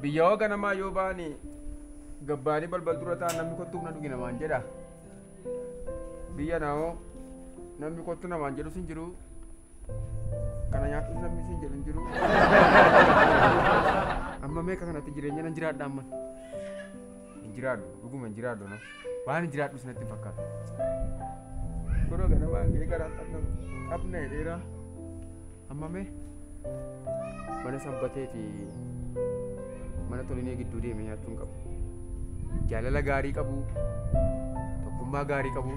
Biyya ganamaa yoo baane gabbaanii balbal dura ta'an namni kottuuf na dhugi namaan jedha. Biyya naa'oo namni kottu namaan jedhu sin jiru. Kana nyaatu namni sin jedhu hin jiru. Amma meeqa kanatti jireenya nan jiraadha amma. Hin jiraadhu dhuguma hin jiraadhu na. Waan hin jiraadhu sinatti hin fakkaatu. Godoo ganamaa gahee garaan qabna dheeraa. Amma mee mana sanbatee fi mana tolinee gidduu deemee nyaachuun qabu. Jaalala gaarii qabu, tokkummaa gaarii qabu.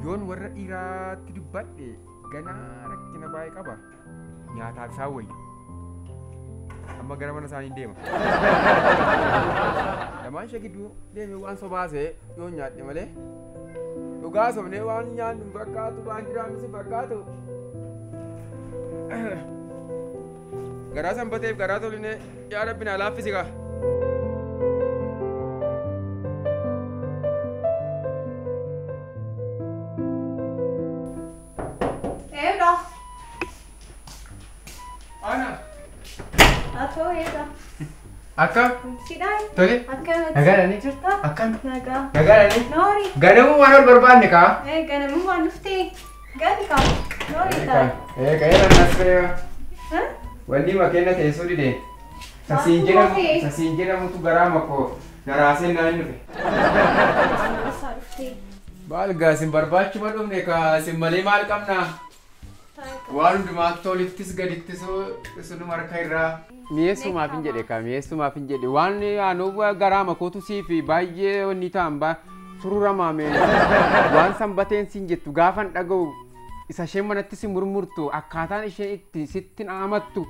Yoon warra dhiiraatti dubbadhe ganaa rakkina baay'ee qaba. Nyaataaf isaan wayya. Amma gara mana isaanii deema. Lamaan ishee gidduu deemee waan sobaasee yoo nyaadhe malee dhugaa sobnee waan nyaannu fakkaatu waan jiraannu si fakkaatu. Garaa sanbateef garaa tolinee yaa Rabbi naa laaffisi kaa. Akkam? Sidaan? Tole? Akkam? Nagaadhani? Jirta? Akkam? Nagaa. Nagaadhani? Noori. Ganamuu waan ol barbaanne kaa? Ganamuu waan dhuftee? Gadi kaa? Noori ta'a. Qe'ee nan asfeera. Wanni makenna teessoo dide. Sasiin jedhamutu garaa makkoo garaaseen naan dhufe. Eessaa dhuftee? Maal gaa sin barbaachuma dhufne kaa sin malee maal qabnaa? Waan hundumaatti olittis gadittis sunuma harka irraa. Mi'eessumaaf hin jedhe kaa mi'eessumaaf hin jedhe waan aanuu garaa makkootu siif baay'ee wanni ta'an sururamaame waan sanbateen siin jettu gaafan dhaga'u isa isheen manatti si murmurtu akkaataan isheen itti sitti naamattu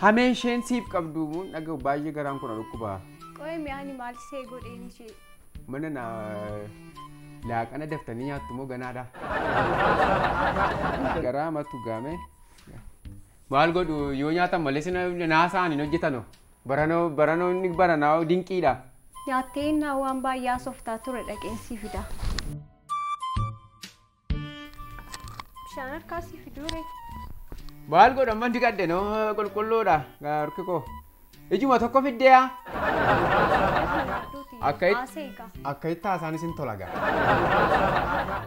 hameen isheen siif qabdu mun dhaga'u baay'ee garaan kun dhukkuba. Qo'ee mi'aani maal see godheen ishee? Mana na laaqana daftanii nyaattu moo ganaadha? Garaa mattu gaame. Maal godhu yoo nyaatan malee naasaan hin hojjetanu. Baranoo inni baranaa dinqiidha. Nyaattee innaa waan baay'ee softaa ture dhaqeensi fida. Bishaan harkaa si fidure. Maal godhu amma digadde noo qulqulluudha harki koo. Ijuma tokko fiddeeyaa. Akka itti haasaanis hin tola gaa.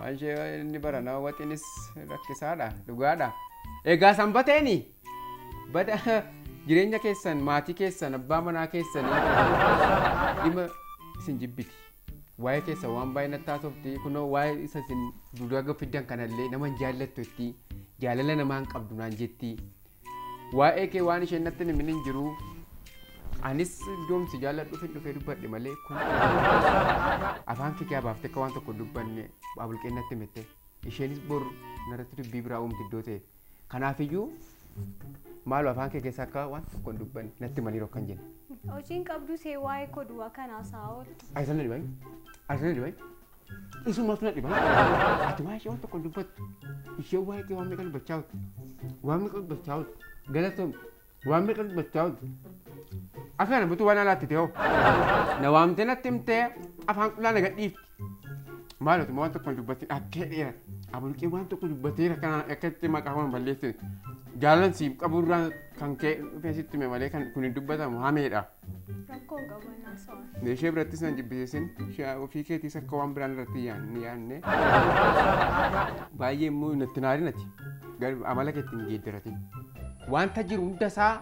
Waan ishee inni baranaa waxiinis rakkisaadha dhugaadha. Egaa sanbateeni bada jireenya keessan maatii keessan abbaa manaa keessanii dhimma isin jibbiti. Waa'ee keessa waan baay'ee natti haasofti kunoo waa'ee isa isin duraa fiddan kanallee nama hin jaallattu itti jaalala namaa hin qabdu naan jetti. Waa'ee kee waan isheen natti himin hin jiru. Anis doomsi jaalladhu fi dhufee dubbadhe malee kun afaan kee baaftee akka waan tokko dubbanne baabulqeen natti himte. Isheenis bor narratti dubbii biraa uumti iddoo ta'e. Kanaafiyyuu maal afaan kee keessa akka waan tokko hin dubbanne natti himanii rokkan jenna. Hojiin qabdu see waa'ee koduwaa kanaa saa'ooltu. Ayisan na dhibani? Ayisan na dhibani? Isumaatu na dhibani? Ati waa'ee ishee waan tokko hin dubbattu. Ishee waa'ee kee waan meeqa dubbachaa jirtu? Waan meeqa dubbachaa jirtu? Galatoomti. Waan meeqa dubbachaa jirtu? Afaan butuu waan alaatti ta'oo. Na waamtee natti himtee afaan qullaa na gadhiifti. Maaloti waan tokko hin dubbatin akkee dheera. Abulqee waan tokko dubbateera kana akkatti maqaa waan balleessite. Jaalan siif qaburraa kan kee dhufee sitti hime malee kan kun hin dubbatamu hameedha. Rakkoon qabannaa sa'oon. Ishee birattis nan jibbisiisin ofii keetiis akka waan biraan irratti yaanne. Baay'ee immoo natti naarin ati. Amala keetti hin geeddaratin. Wanta jiru hundasaa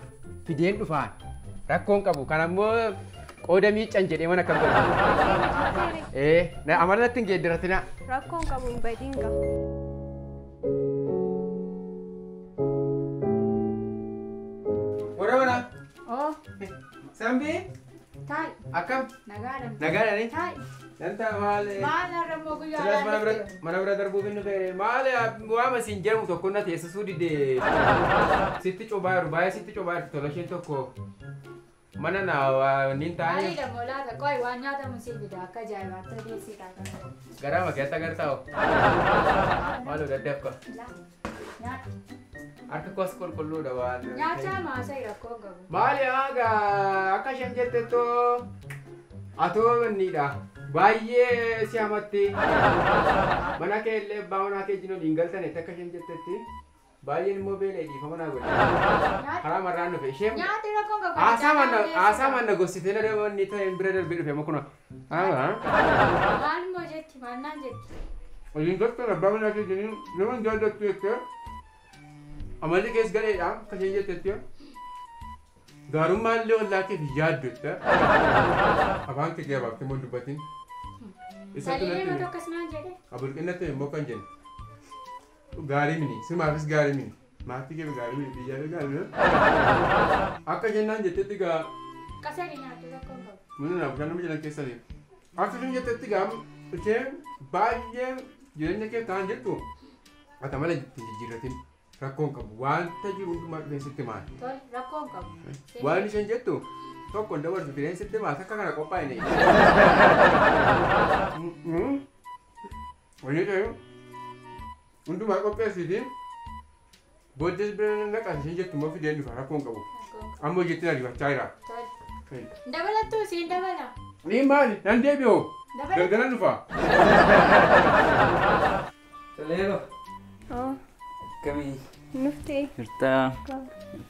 fideen dhufaan. Rakkoon qabu kan ammoo qooda miiccan jedhee mana kan godhu. Amala natti hin geeddaratina. Rakkoon qabu hin badinga. Waraabana. Oh. Sambii. Taai. Akkam. Nagaadhaan. Nagaadhaani. Taai. Danta maali. Maal har'a moo guyyaa Silas mana bira darbuu binnu ta'e maali waama siin jedhamu tokko na teessisuu didee sitti cobaa jiru baay'ee sitti cobaa jirtu tola isheen tokko mana na niin taa'ee. Maali dha moolaata qoy waan nyaatamu si fida akka ajaa'ibaatti dhiyeessii taata. Garaa makeetta gartaa'u. Maaloo daddeefka. Nyaata. Harka koos qulqulluudha waan. Nyaata maasai rakkoo qabu. Maali aagaa akka isheen jettettoo atoo wanniidha. Baay'ee si amatti. Mana kee illee abbaa manaa kee jinuun hin galtane takka isheen jettetti. Baay'een immoo beelee dhiifama naa godhe. Karaa marraan dhufe isheen. Nyaati rakkoon qabu. Haasaa manna gossitee na deemanni ta'een bira darbee dhufe makuna. Maal immoo jetti maannaan jetti. Waliin tokko abbaa manaa kee jinuun nama hin jaallattu jettee. Amalli kees galeedha akka isheen jettetti. Gaarummaan illee ollaa keef yaaddu jettee. Afaan kee gabaaftee moo dubbatiin. Saliilee yoo tokko sinaan jedhe. Abulqinnatti immoo kan jennu. Gaarii mini simaafis gaarii mini maatii kee gaarii mini biyyaa gaarii mini akka jennaan jettetti gaa Qasari nyaatu rakkoon qabu. munu naaf kan nama jedhan keessa deemu akka isheen jettetti gaa isheen baay'ee jireenya kee kaan jettu ata mala jettee jijjiirratin rakkoon qabu wanta jiru hundumaa dhufeensitti maal Tole rakkoon qabu. waan isheen jettu tokko hin dabarsu dhufeensitti maal akka kana qophaa'ine wani ta'e hundumaa qopheessiti booddees bira naqas isheen jettu immoo fideen dhufa rakkoon qabu ammoo jetti na dibachaa jira. Dabalattuu siin dabala. Niin maali nan deebi'oo galgala dhufa. Toleego. Oh, Kamii. nuftee. Hirtaa.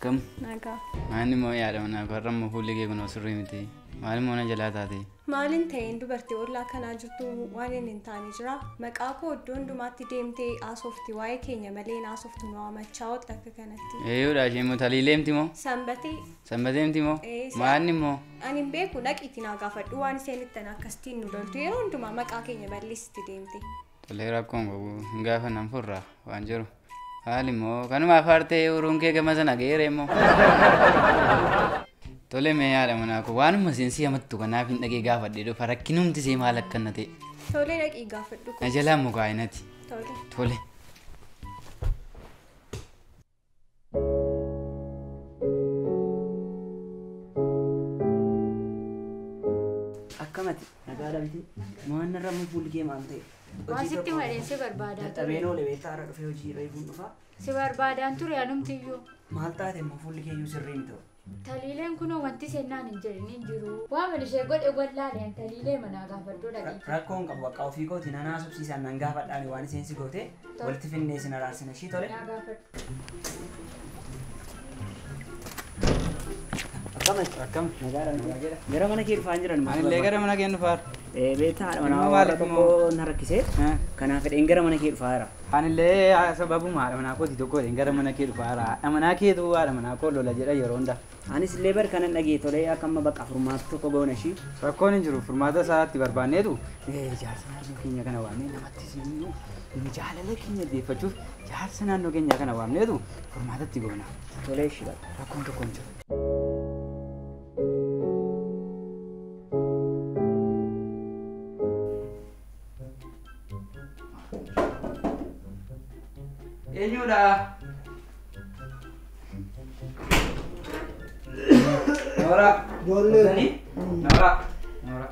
Kam. Nagaa. Maanni moo yaada manaa warra immoo fuulli kee kunoo sirrii miti. Maali moo na jalaa taate? Maalin ta'een dubartii ollaa kanaa jirtu waan hin taane jira. Maqaa koo iddoo hundumaatti deemtee haasofti waa'ee keenya malee haasoftu nu waamachaa oota akka kanatti. Eeyyuudha ishee immoo taliilee miti moo? Sanbatee. Sanbatee miti moo? Ee, Maanni immoo? Ani hin beeku dhaqiitti naa gaafadhu waan isheen ittiin akkasitiin nu loltu yeroo hundumaa maqaa keenya balleessitti deemte. Tolee rakkoon qabu hin gaafa nan furraa waan jiru. Haali immoo kanumaaf aartee uruun kee gama sana geere immoo. Tolee mee yaada manaa koo waanuma seensi hamattu kanaaf hin dhagee gaafadhee dhufa rakkinumti see maal akkana ta'e. Tolee dhaqii gaafadhu. Na jalaa mukaa inati. Tolee. Tole. Akkamati nagaadha miti mo'anna irra fuulli kee maal ta'e Waan sitti madeen si barbaadaa ture. xabeenoo lebeettaa irra dhufee hojii irra ifuun dhufa Si barbaadaan ture anumtiyyuu. maal taate immoo fuulli kee iyyuu sirrii miti Taliileen kunoo wanti sennaan hin jirin hin jiru. Waan ishee godhe wallaaleen taliilee manaa gaafadhuu dhaqii. rakkoon qabu bakka ofii kooti nan haasofsiisan nan gaafadhaan waan isheen si goote walitti finnee sin araarsina ishii tole Naa gaafadhu. akkamati akkam nagaadha miti gara mana kee dhufaan jiran Anillee gara mana kee dhufaar. beektaa haadha Ilma manaa maaliif waan tokko na rakkisee kanaaf fedheen gara mana kee dhufaa jira Anillee sababuma haadha manaa kooti tokko gara mana kee dhufaara. Haadha manaa keetu haadha manaa koo lola jedha yeroo hunda. anis illee bar kanan dhagee tolee akka amma bakka furmaata tokko goona ishii Rakkoon hin jiru furmaata isaatti barbaanneetu jaarsa naannoo keenya kana waamnee namatti simuu jaalala keenya deeffachuuf jaarsa naannoo keenya kana waamneetu furmaatatti goona. tolee ishii bakka Rakkoon tokko hin jiru. Eenyudha? Nora. Ijoollee. Nora. Nora.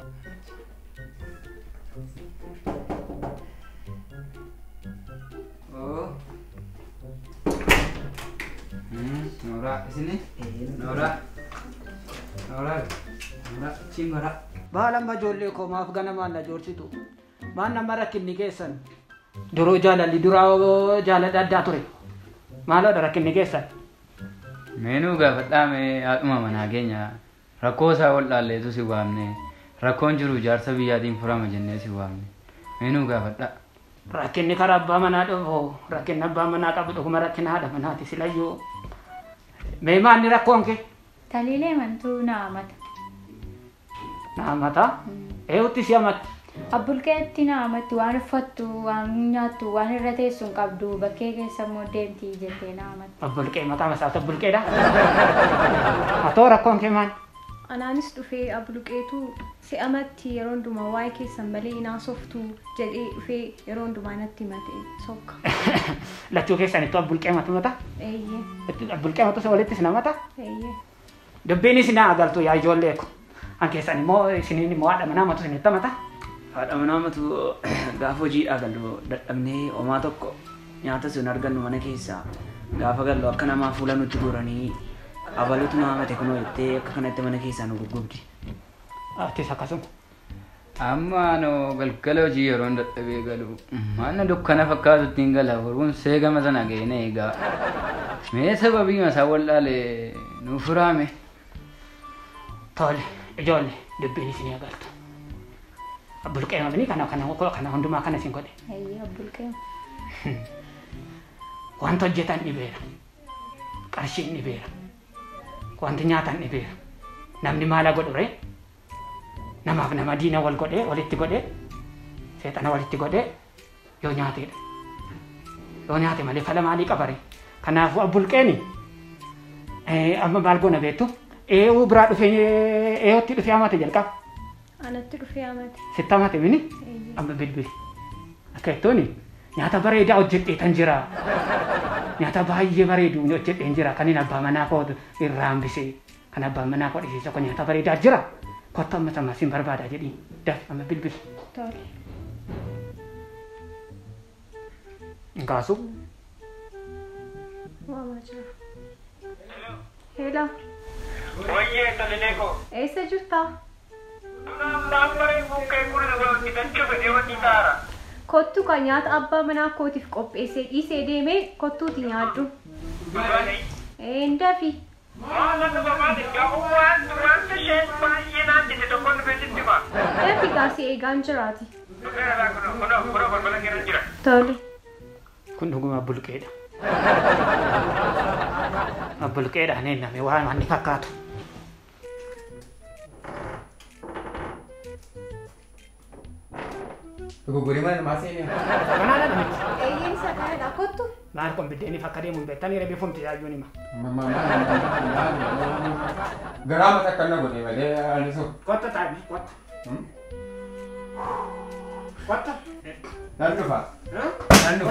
Oh. Nora, isini? Nora. Nora. Nora, cingora. Baalamma ijoollee koo maaf ganamaan na joorsitu maan nama rakkinni keessan duruu jaalalli duraa jaalala addaa ture maaloodha rakkinni keessan Meenuu gaafadhaame haadhuma manaa keenya rakkoo isaa ol dhaalleetu si waamne rakkoon jiru jaarsa biyyaatiin furama jennee si waamne meenuu gaafadhaa. rakkinni karaa abbaa manaa dhufu rakkinni abbaa manaa qabu dhuguma rakkina haadha manaati silayyuu mee maanni rakkoon kee Taliilee mantuu naamata. naamata eewutti si amatti Abbulqeetti naamatti waan uffattu waan nyaattu waan irra teessu hin qabdu bakkee keessa immoo deemtii jettee naamatti. abbulqee maqaa masaata abbulqeedha atoo rakkoon kee maal Anaanis dhufee abluqeetu si'amatti yeroo hundumaa waa'ee keessan malee inaasoftu jedhee dhufee yeroo hundumaa natti himate sokka. lachuu keessanittu abbulqee matumata Eeyyee, abbulqee matu si walitti sinamata eeyyee. dubbiin isin agaltu yaa ijoollee ko an keessan immoo isiniin immoo haadha manaa matu isinitti amata haadha manaa matu gaafa hojiidhaa gallu dadhabnee homaa tokko nyaata sun argannu mana keessaa gaafa gallu akka namaa fuula nutti goranii abalutu nama mate kunoo jettee akka kanatti mana keessaa nu gurgurdi. artis akkasuma Amma no galgala hojii yeroo dadhabee galu mana dukkana fakkaatutti hin gala boruun seegama sana geene egaa mee sababii masaa wallaalee nu furaame. Tole ijoollee dubbiin isin agartu. Abbulqee mabni kana hundumaa kana isin godhe. Ayyi abbulqee. Wanta hojjetan dhibeera. Qarshiin dhibeera. Wanti nyaatan dhibeera. Namni maala godhu ree? Namaaf nama diina wal godhee walitti godhee seexana walitti godhee yoo nyaateedha. Yoo nyaate malee fala maalii qabare. Kanaafuu abbulqeeni amma maal goona beektu? Eewu biraa dhufee eeyotti dhufee amate jalqaba. Anatti dhufee amate. Sitti amate mini? Amma bilbili. Akka jettuuni nyaata bareedaa hojjedheetan jira. Nyaata baay'ee bareedu hojjedheen jira. Kan inni abbaa manaa koo irraa hambisee kan abbaan manaa koo dhisiisa kun nyaata bareedaa jira. Kottu amma samasiin barbaada jedhiin. Daf amma bilbili. Tole. Nkaasu. Waamaa jira. Hello. Oye, Taleneko. Eessa jirta? Kottu kan nyaata abbaa manaa kootiif qopheessee dhiisee deemee kottuuti nyaadhu. Dafi. Dafi gaasii eegaan jiraati. Tole. Kun dhuguma abbulqeedha. Abbulqeedhaan eenyame waan wanni fakkaatu. Guguri mana masih ni. Mana ada miti? Eeyyiin isa kanadha kottu. Maal kun biddeeni fakka deemuun beektanii reebee fomti yaayyuu nima. Garam tak kena guni malee alisu. Kotta taa'e kotta. Kotta. Nandu fa. Nandu.